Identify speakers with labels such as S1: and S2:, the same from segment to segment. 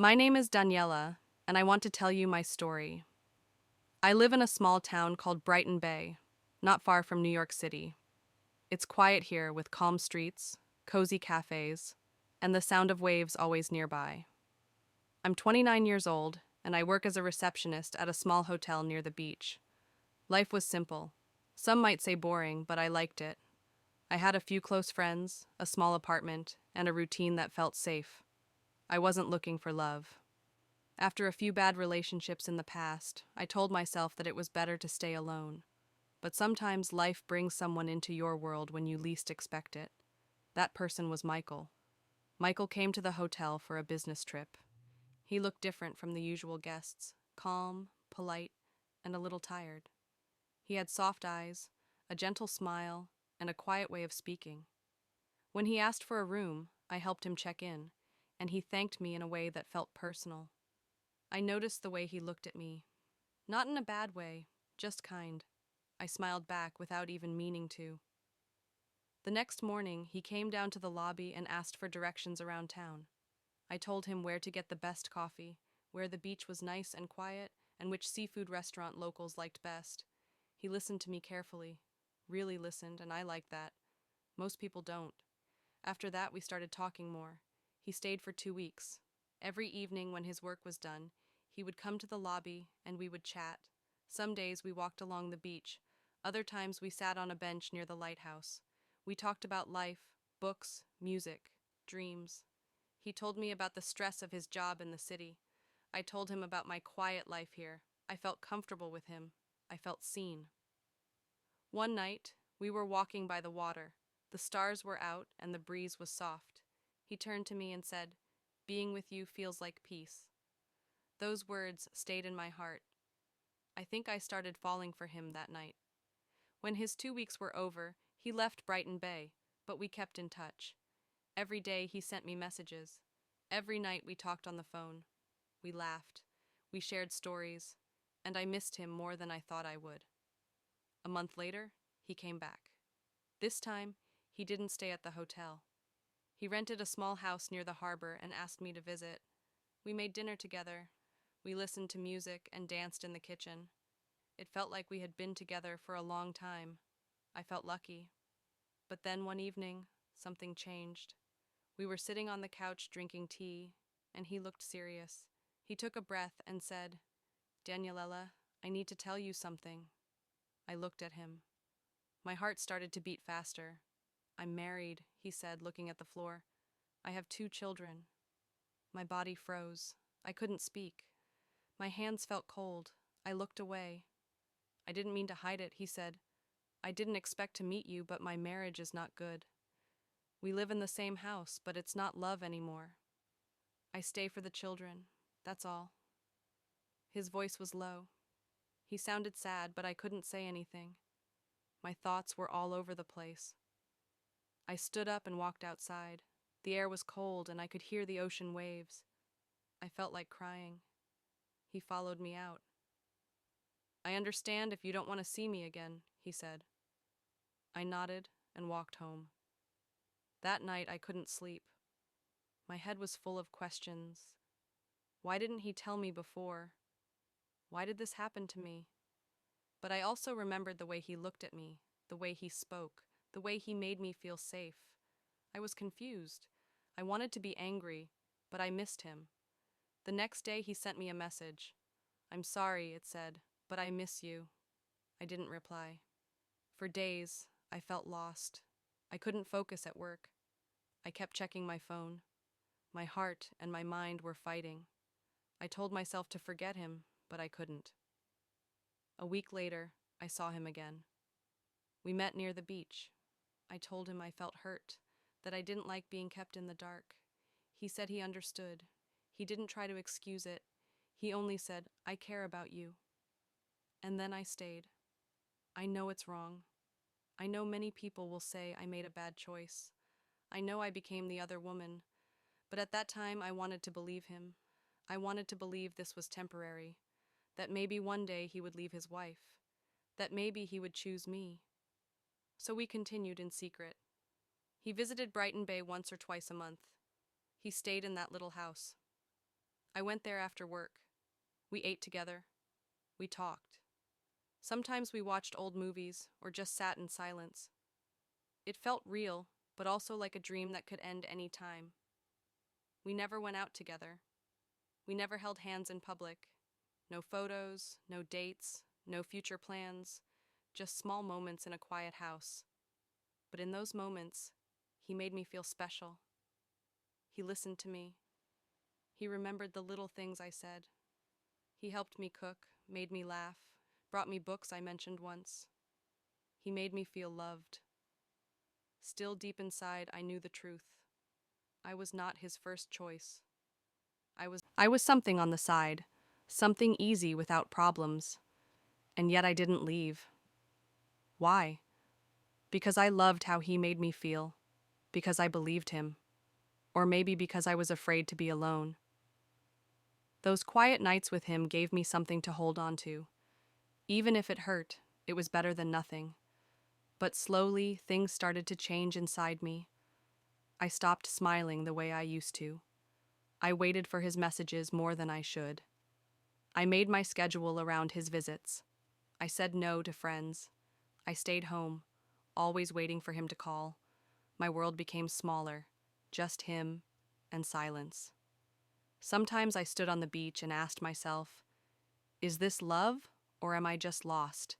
S1: My name is Daniela, and I want to tell you my story. I live in a small town called Brighton Bay, not far from New York City. It's quiet here with calm streets, cozy cafes, and the sound of waves always nearby. I'm 29 years old, and I work as a receptionist at a small hotel near the beach. Life was simple. Some might say boring, but I liked it. I had a few close friends, a small apartment, and a routine that felt safe. I wasn't looking for love. After a few bad relationships in the past, I told myself that it was better to stay alone. But sometimes life brings someone into your world when you least expect it. That person was Michael. Michael came to the hotel for a business trip. He looked different from the usual guests, calm, polite, and a little tired. He had soft eyes, a gentle smile, and a quiet way of speaking. When he asked for a room, I helped him check in, and he thanked me in a way that felt personal. I noticed the way he looked at me. Not in a bad way, just kind. I smiled back without even meaning to. The next morning, he came down to the lobby and asked for directions around town. I told him where to get the best coffee, where the beach was nice and quiet, and which seafood restaurant locals liked best. He listened to me carefully. Really listened, and I liked that. Most people don't. After that, we started talking more. He stayed for 2 weeks. Every evening when his work was done, he would come to the lobby and we would chat. Some days we walked along the beach. Other times we sat on a bench near the lighthouse. We talked about life, books, music, dreams. He told me about the stress of his job in the city. I told him about my quiet life here. I felt comfortable with him. I felt seen. One night, we were walking by the water. The stars were out and the breeze was soft. He turned to me and said, "Being with you feels like peace." Those words stayed in my heart. I think I started falling for him that night. When his 2 weeks were over, he left Brighton Bay, but we kept in touch. Every day he sent me messages. Every night we talked on the phone. We laughed. We shared stories. And I missed him more than I thought I would. A month later, he came back. This time, he didn't stay at the hotel. He rented a small house near the harbor and asked me to visit. We made dinner together. We listened to music and danced in the kitchen. It felt like we had been together for a long time. I felt lucky. But then one evening, something changed. We were sitting on the couch drinking tea, and he looked serious. He took a breath and said, "Daniela, I need to tell you something." I looked at him. My heart started to beat faster. "I'm married," he said, looking at the floor. "I have 2 children." My body froze. I couldn't speak. My hands felt cold. I looked away. "I didn't mean to hide it," he said. "I didn't expect to meet you, but my marriage is not good. We live in the same house, but it's not love anymore. I stay for the children. That's all." His voice was low. He sounded sad, but I couldn't say anything. My thoughts were all over the place. I stood up and walked outside. The air was cold, and I could hear the ocean waves. I felt like crying. He followed me out. "I understand if you don't want to see me again," he said. I nodded and walked home. That night I couldn't sleep. My head was full of questions. Why didn't he tell me before? Why did this happen to me? But I also remembered the way he looked at me, the way he spoke, the way he made me feel safe. I was confused. I wanted to be angry, but I missed him. The next day he sent me a message. "I'm sorry," it said, "but I miss you." I didn't reply. For days, I felt lost. I couldn't focus at work. I kept checking my phone. My heart and my mind were fighting. I told myself to forget him, but I couldn't. A week later, I saw him again. We met near the beach. I told him I felt hurt, that I didn't like being kept in the dark. He said he understood. He didn't try to excuse it. He only said, "I care about you." And then I stayed. I know it's wrong. I know many people will say I made a bad choice. I know I became the other woman. But at that time, I wanted to believe him. I wanted to believe this was temporary, that maybe one day he would leave his wife, that maybe he would choose me. So we continued in secret. He visited Brighton Bay once or twice a month. He stayed in that little house. I went there after work. We ate together. We talked. Sometimes we watched old movies or just sat in silence. It felt real, but also like a dream that could end any time. We never went out together. We never held hands in public. No photos, no dates, no future plans, just small moments in a quiet house. But in those moments, he made me feel special. He listened to me. He remembered the little things I said. He helped me cook, made me laugh, brought me books I mentioned once. He made me feel loved. Still deep inside, I knew the truth. I was not his first choice. I was something on the side, something easy without problems. And yet I didn't leave. Why? Because I loved how he made me feel. Because I believed him. Or maybe because I was afraid to be alone. Those quiet nights with him gave me something to hold on to. Even if it hurt, it was better than nothing. But slowly, things started to change inside me. I stopped smiling the way I used to. I waited for his messages more than I should. I made my schedule around his visits. I said no to friends. I stayed home, always waiting for him to call. My world became smaller, just him and silence. Sometimes I stood on the beach and asked myself, is this love or am I just lost?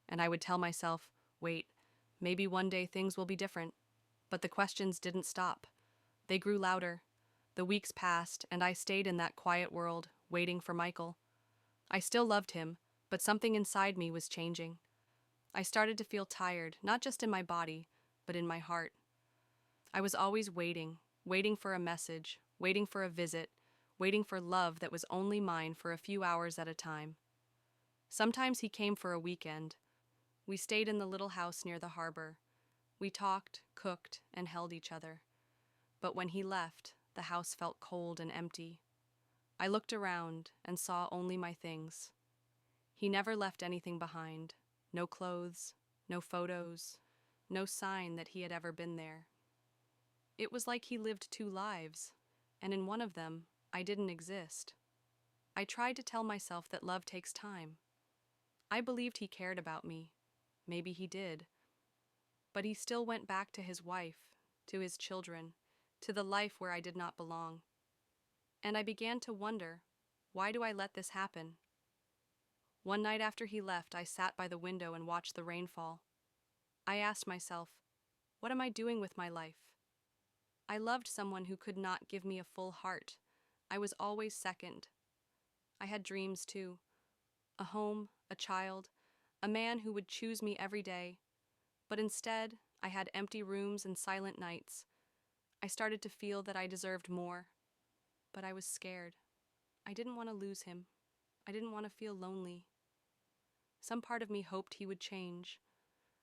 S1: And I would tell myself, wait, maybe one day things will be different. But the questions didn't stop. They grew louder. The weeks passed, and I stayed in that quiet world, waiting for Michael. I still loved him, but something inside me was changing. I started to feel tired, not just in my body, but in my heart. I was always waiting, waiting for a message, waiting for a visit, waiting for love that was only mine for a few hours at a time. Sometimes he came for a weekend. We stayed in the little house near the harbor. We talked, cooked, and held each other. But when he left, the house felt cold and empty. I looked around and saw only my things. He never left anything behind. No clothes, no photos, no sign that he had ever been there. It was like he lived two lives, and in one of them, I didn't exist. I tried to tell myself that love takes time. I believed he cared about me. Maybe he did. But he still went back to his wife, to his children, to the life where I did not belong. And I began to wonder, why do I let this happen? One night after he left, I sat by the window and watched the rain fall. I asked myself, what am I doing with my life? I loved someone who could not give me a full heart. I was always second. I had dreams too. A home, a child, a man who would choose me every day. But instead, I had empty rooms and silent nights. I started to feel that I deserved more. But I was scared. I didn't want to lose him. I didn't want to feel lonely. Some part of me hoped he would change,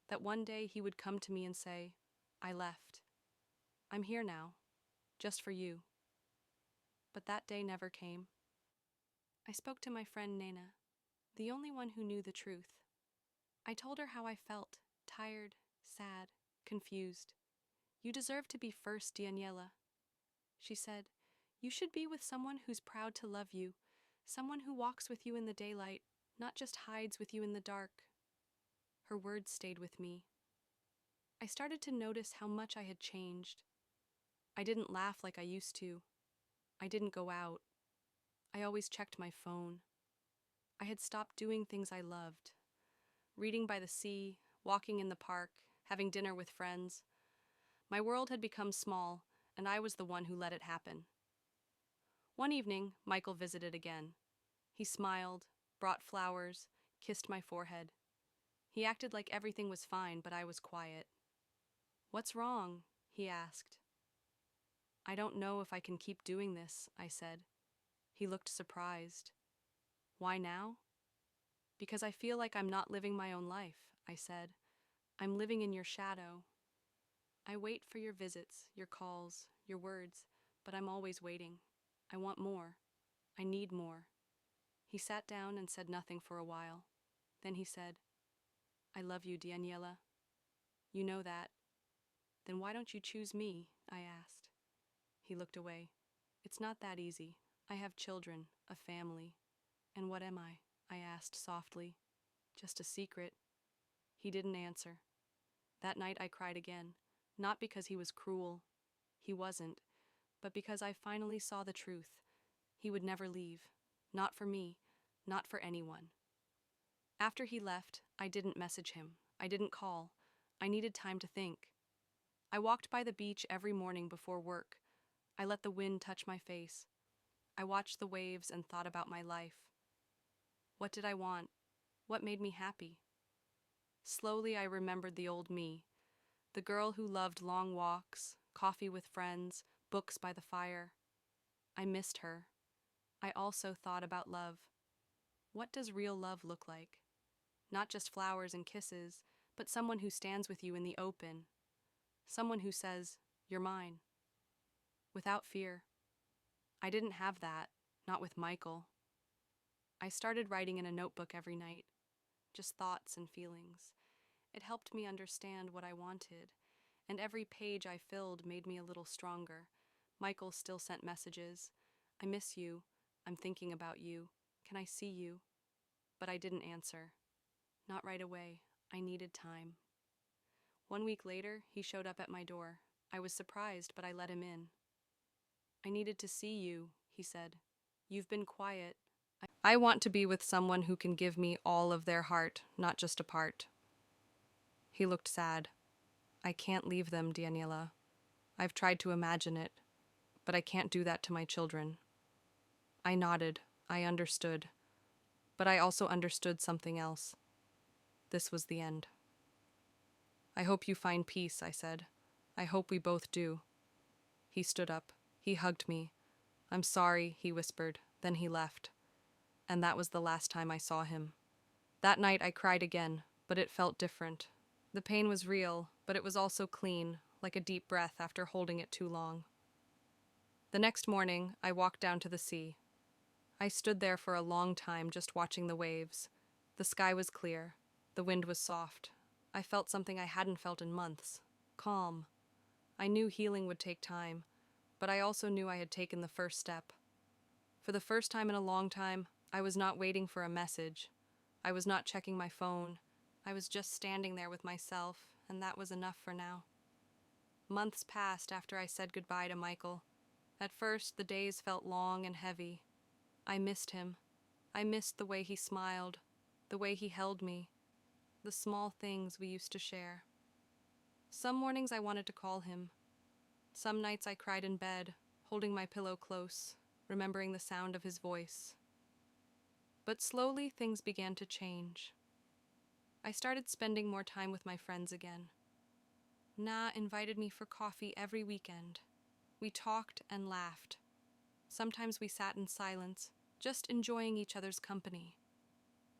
S1: that one day he would come to me and say, I left. I'm here now, just for you. But that day never came. I spoke to my friend Nana, the only one who knew the truth. I told her how I felt, tired, sad, confused. You deserve to be first, Daniela. She said, you should be with someone who's proud to love you, someone who walks with you in the daylight, not just hides with you in the dark. Her words stayed with me. I started to notice how much I had changed. I didn't laugh like I used to. I didn't go out. I always checked my phone. I had stopped doing things I loved. Reading by the sea, walking in the park, having dinner with friends. My world had become small, and I was the one who let it happen. One evening, Michael visited again. He smiled, brought flowers, kissed my forehead. He acted like everything was fine, but I was quiet. What's wrong? He asked. I don't know if I can keep doing this, I said. He looked surprised. Why now? Because I feel like I'm not living my own life, I said. I'm living in your shadow. I wait for your visits, your calls, your words, but I'm always waiting. I want more. I need more. He sat down and said nothing for a while. Then he said, I love you, Daniela. You know that. Then why don't you choose me? I asked. He looked away. It's not that easy. I have children, a family. And what am I? I asked softly. Just a secret. He didn't answer. That night I cried again, not because he was cruel. He wasn't, but because I finally saw the truth. He would never leave. Not for me, not for anyone. After he left, I didn't message him. I didn't call. I needed time to think. I walked by the beach every morning before work. I let the wind touch my face. I watched the waves and thought about my life. What did I want? What made me happy? Slowly I remembered the old me, the girl who loved long walks, coffee with friends, books by the fire. I missed her. I also thought about love. What does real love look like? Not just flowers and kisses, but someone who stands with you in the open. Someone who says, "You're mine," without fear. I didn't have that, not with Michael. I started writing in a notebook every night, just thoughts and feelings. It helped me understand what I wanted, and every page I filled made me a little stronger. Michael still sent messages. "I miss you. I'm thinking about you. Can I see you?" But I didn't answer. Not right away. I needed time. 1 week later, he showed up at my door. I was surprised, but I let him in. "I needed to see you," he said. "You've been quiet. I want to be with someone who can give me all of their heart, not just a part." He looked sad. "I can't leave them, Daniela. I've tried to imagine it, but I can't do that to my children." I nodded. I understood. But I also understood something else. This was the end. "I hope you find peace," I said. "I hope we both do." He stood up. He hugged me. "I'm sorry," he whispered. Then he left. And that was the last time I saw him. That night I cried again, but it felt different. The pain was real, but it was also clean, like a deep breath after holding it too long. The next morning, I walked down to the sea. I stood there for a long time just watching the waves. The sky was clear. The wind was soft. I felt something I hadn't felt in months. Calm. I knew healing would take time, but I also knew I had taken the first step. For the first time in a long time, I was not waiting for a message. I was not checking my phone. I was just standing there with myself, and that was enough for now. Months passed after I said goodbye to Michael. At first, the days felt long and heavy. I missed him. I missed the way he smiled, the way he held me, the small things we used to share. Some mornings I wanted to call him. Some nights I cried in bed, holding my pillow close, remembering the sound of his voice. But slowly things began to change. I started spending more time with my friends again. Na invited me for coffee every weekend. We talked and laughed. Sometimes we sat in silence, just enjoying each other's company.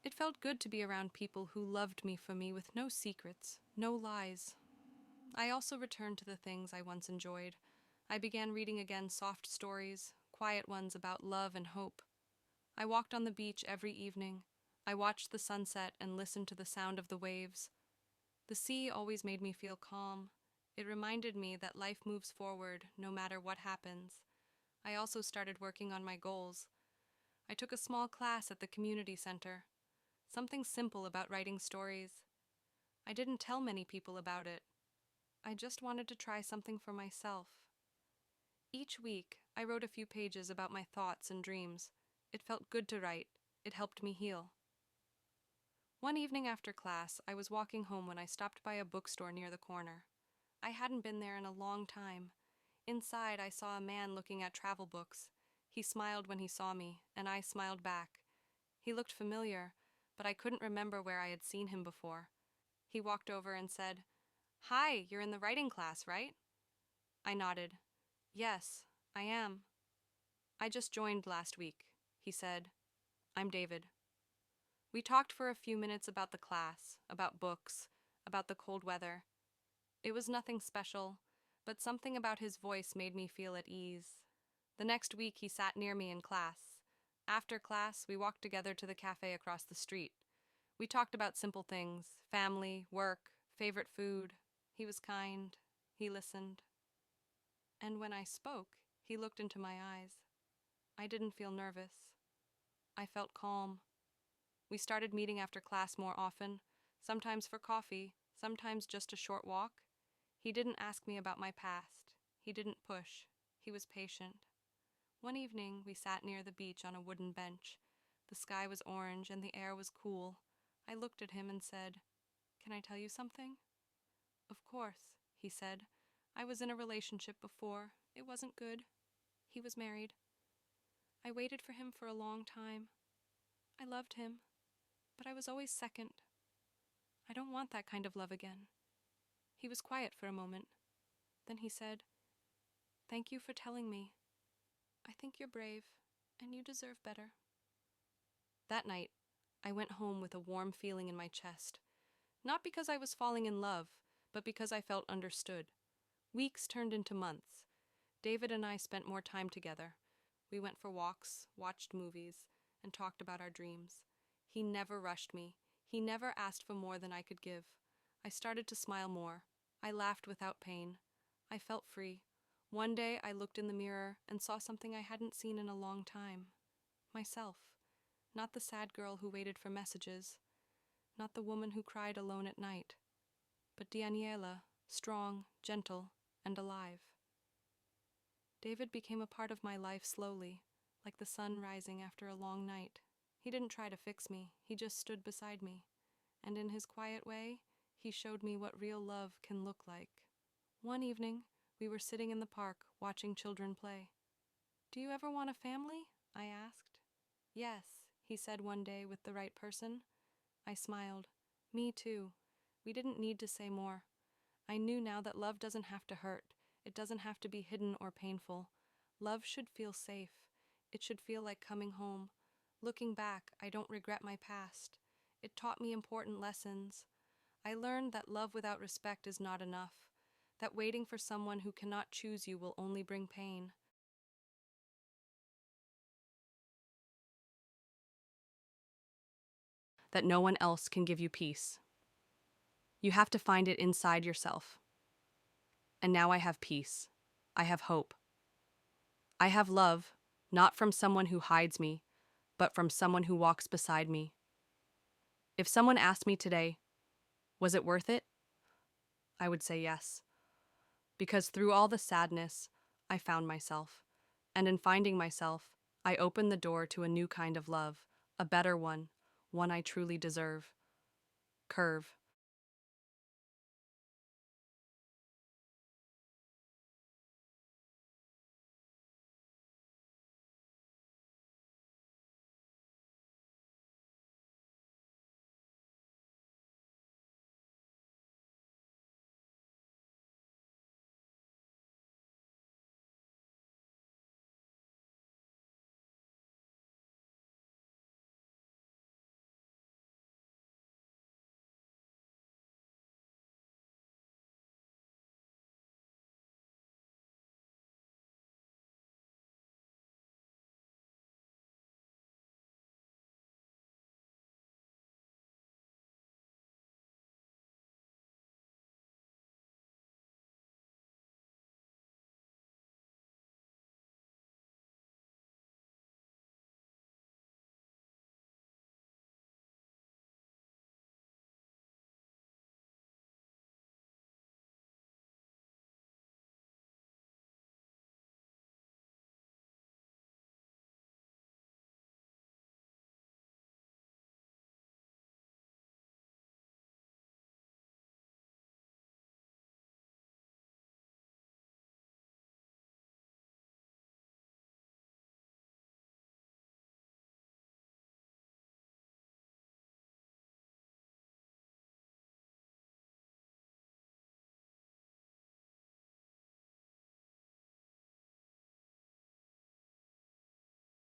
S1: It felt good to be around people who loved me for me with no secrets, no lies. I also returned to the things I once enjoyed. I began reading again soft stories, quiet ones about love and hope. I walked on the beach every evening. I watched the sunset and listened to the sound of the waves. The sea always made me feel calm. It reminded me that life moves forward no matter what happens. I also started working on my goals. I took a small class at the community center. Something simple about writing stories. I didn't tell many people about it. I just wanted to try something for myself. Each week, I wrote a few pages about my thoughts and dreams. It felt good to write. It helped me heal. One evening after class, I was walking home when I stopped by a bookstore near the corner. I hadn't been there in a long time. Inside, I saw a man looking at travel books. He smiled when he saw me, and I smiled back. He looked familiar, but I couldn't remember where I had seen him before. He walked over and said, "Hi, you're in the writing class, right?" I nodded. "Yes, I am." "I just joined last week," he said. "I'm David." We talked for a few minutes about the class, about books, about the cold weather. It was nothing special, but something about his voice made me feel at ease. The next week he sat near me in class. After class, we walked together to the cafe across the street. We talked about simple things, family, work, favorite food. He was kind. He listened. And when I spoke, he looked into my eyes. I didn't feel nervous. I felt calm. We started meeting after class more often, sometimes for coffee, sometimes just a short walk. He didn't ask me about my past. He didn't push. He was patient. One evening, we sat near the beach on a wooden bench. The sky was orange and the air was cool. I looked at him and said, "Can I tell you something?" "Of course," he said. "I was in a relationship before. It wasn't good. He was married. I waited for him for a long time. I loved him, but I was always second. I don't want that kind of love again." He was quiet for a moment. Then he said, "Thank you for telling me. I think you're brave, and you deserve better." That night, I went home with a warm feeling in my chest. Not because I was falling in love, but because I felt understood. Weeks turned into months. David and I spent more time together. We went for walks, watched movies, and talked about our dreams. He never rushed me. He never asked for more than I could give. I started to smile more. I laughed without pain. I felt free. One day I looked in the mirror and saw something I hadn't seen in a long time. Myself. Not the sad girl who waited for messages. Not the woman who cried alone at night. But Daniela, strong, gentle, and alive. David became a part of my life slowly, like the sun rising after a long night. He didn't try to fix me, he just stood beside me. And in his quiet way, he showed me what real love can look like. One evening, we were sitting in the park, watching children play. "Do you ever want a family?" I asked. "Yes," he said one day with the right person. I smiled. "Me too." We didn't need to say more. I knew now that love doesn't have to hurt. It doesn't have to be hidden or painful. Love should feel safe. It should feel like coming home. Looking back, I don't regret my past. It taught me important lessons. I learned that love without respect is not enough, that waiting for someone who cannot choose you will only bring pain. That no one else can give you peace. You have to find it inside yourself. And now I have peace. I have hope. I have love, not from someone who hides me, but from someone who walks beside me. If someone asked me today, was it worth it? I would say yes. Because through all the sadness, I found myself. And in finding myself, I opened the door to a new kind of love, a better one I truly deserve. Curve.